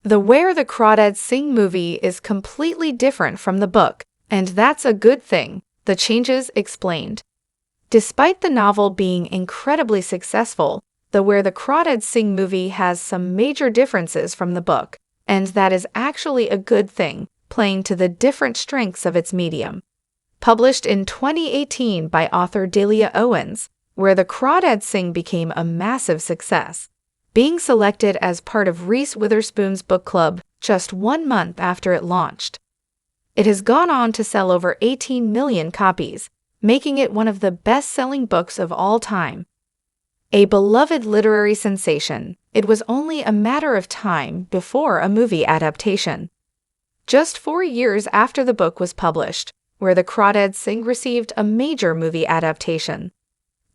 The Where the Crawdads Sing movie is completely different from the book, and that's a good thing, the changes explained. Despite the novel being incredibly successful, the Where the Crawdads Sing movie has some major differences from the book, and that is actually a good thing, playing to the different strengths of its medium. Published in 2018 by author Delia Owens, Where the Crawdads Sing became a massive success, being selected as part of Reese Witherspoon's book club just 1 month after it launched. It has gone on to sell over 18 million copies, making it one of the best-selling books of all time. A beloved literary sensation, it was only a matter of time before a movie adaptation. Just 4 years after the book was published, Where the Crawdads Sing received a major movie adaptation.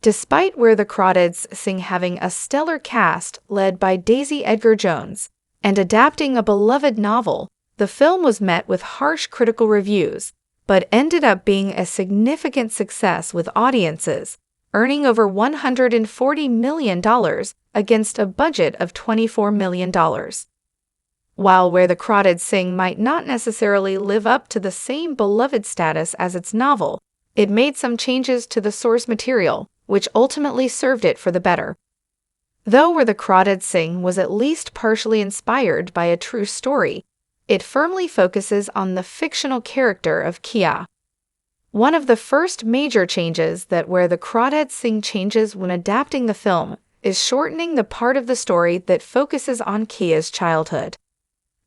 Despite Where the Crawdads Sing having a stellar cast led by Daisy Edgar Jones and adapting a beloved novel, the film was met with harsh critical reviews, but ended up being a significant success with audiences, earning over $140 million against a budget of $24 million. While Where the Crawdads Sing might not necessarily live up to the same beloved status as its novel, it made some changes to the source material, which ultimately served it for the better. Though Where the Crawdads Sing was at least partially inspired by a true story, it firmly focuses on the fictional character of Kia. One of the first major changes that Where the Crawdads Sing changes when adapting the film is shortening the part of the story that focuses on Kia's childhood.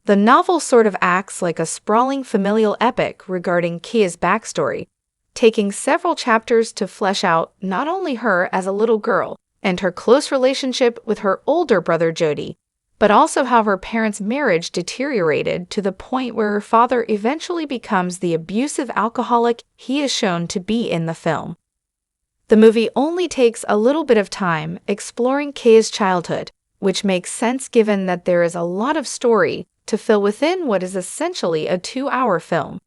The novel sort of acts like a sprawling familial epic regarding Kia's backstory, taking several chapters to flesh out not only her as a little girl and her close relationship with her older brother Jody, but also how her parents' marriage deteriorated to the point where her father eventually becomes the abusive alcoholic he is shown to be in the film. The movie only takes a little bit of time exploring Kia's childhood, which makes sense given that there is a lot of story to fill within what is essentially a 2-hour film.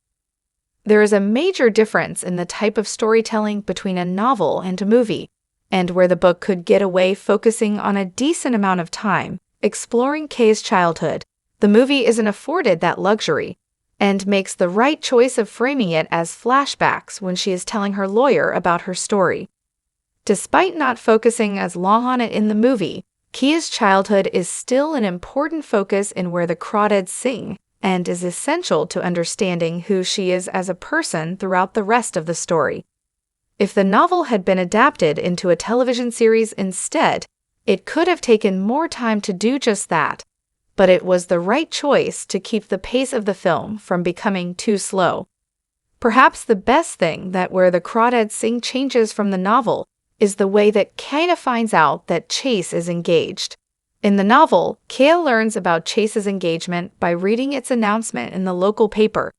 There is a major difference in the type of storytelling between a novel and a movie, and where the book could get away focusing on a decent amount of time exploring Kay's childhood, the movie isn't afforded that luxury, and makes the right choice of framing it as flashbacks when she is telling her lawyer about her story. Despite not focusing as long on it in the movie, Kia's childhood is still an important focus in Where the Crawdads Sing, and is essential to understanding who she is as a person throughout the rest of the story. If the novel had been adapted into a television series instead, it could have taken more time to do just that, but it was the right choice to keep the pace of the film from becoming too slow. Perhaps the best thing that Where the Crawdads Sing changes from the novel is the way that Kaya finds out that Chase is engaged. In the novel, Kaya learns about Chase's engagement by reading its announcement in the local paper.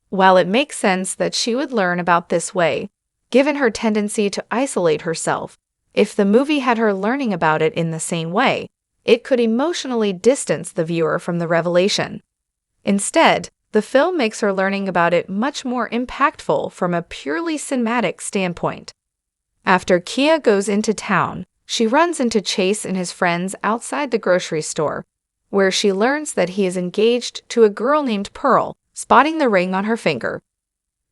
While it makes sense that she would learn about this way, given her tendency to isolate herself, if the movie had her learning about it in the same way, it could emotionally distance the viewer from the revelation. Instead, the film makes her learning about it much more impactful from a purely cinematic standpoint. After Kia goes into town, she runs into Chase and his friends outside the grocery store, where she learns that he is engaged to a girl named Pearl, spotting the ring on her finger.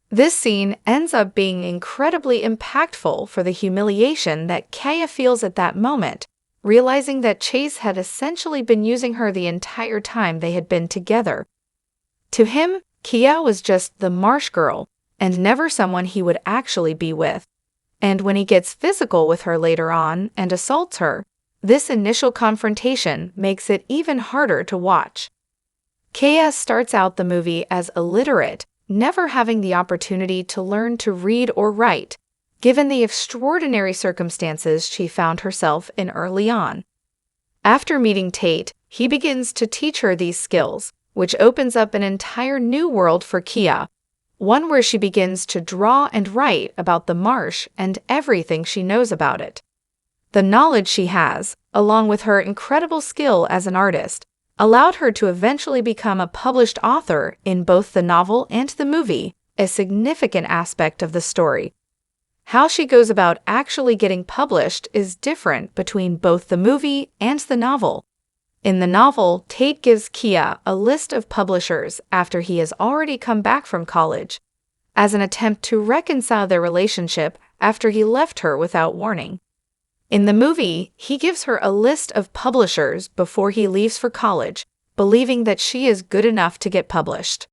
This scene ends up being incredibly impactful for the humiliation that Kaya feels at that moment, realizing that Chase had essentially been using her the entire time they had been together. To him, Kia was just the marsh girl, and never someone he would actually be with. And when he gets physical with her later on and assaults her, this initial confrontation makes it even harder to watch. Kaya starts out the movie as illiterate, never having the opportunity to learn to read or write, given the extraordinary circumstances she found herself in early on. After meeting Tate, he begins to teach her these skills, which opens up an entire new world for Kia, one where she begins to draw and write about the marsh and everything she knows about it. The knowledge she has, along with her incredible skill as an artist, allowed her to eventually become a published author in both the novel and the movie, a significant aspect of the story. How she goes about actually getting published is different between both the movie and the novel. In the novel, Tate gives Kia a list of publishers after he has already come back from college, as an attempt to reconcile their relationship after he left her without warning. In the movie, he gives her a list of publishers before he leaves for college, believing that she is good enough to get published.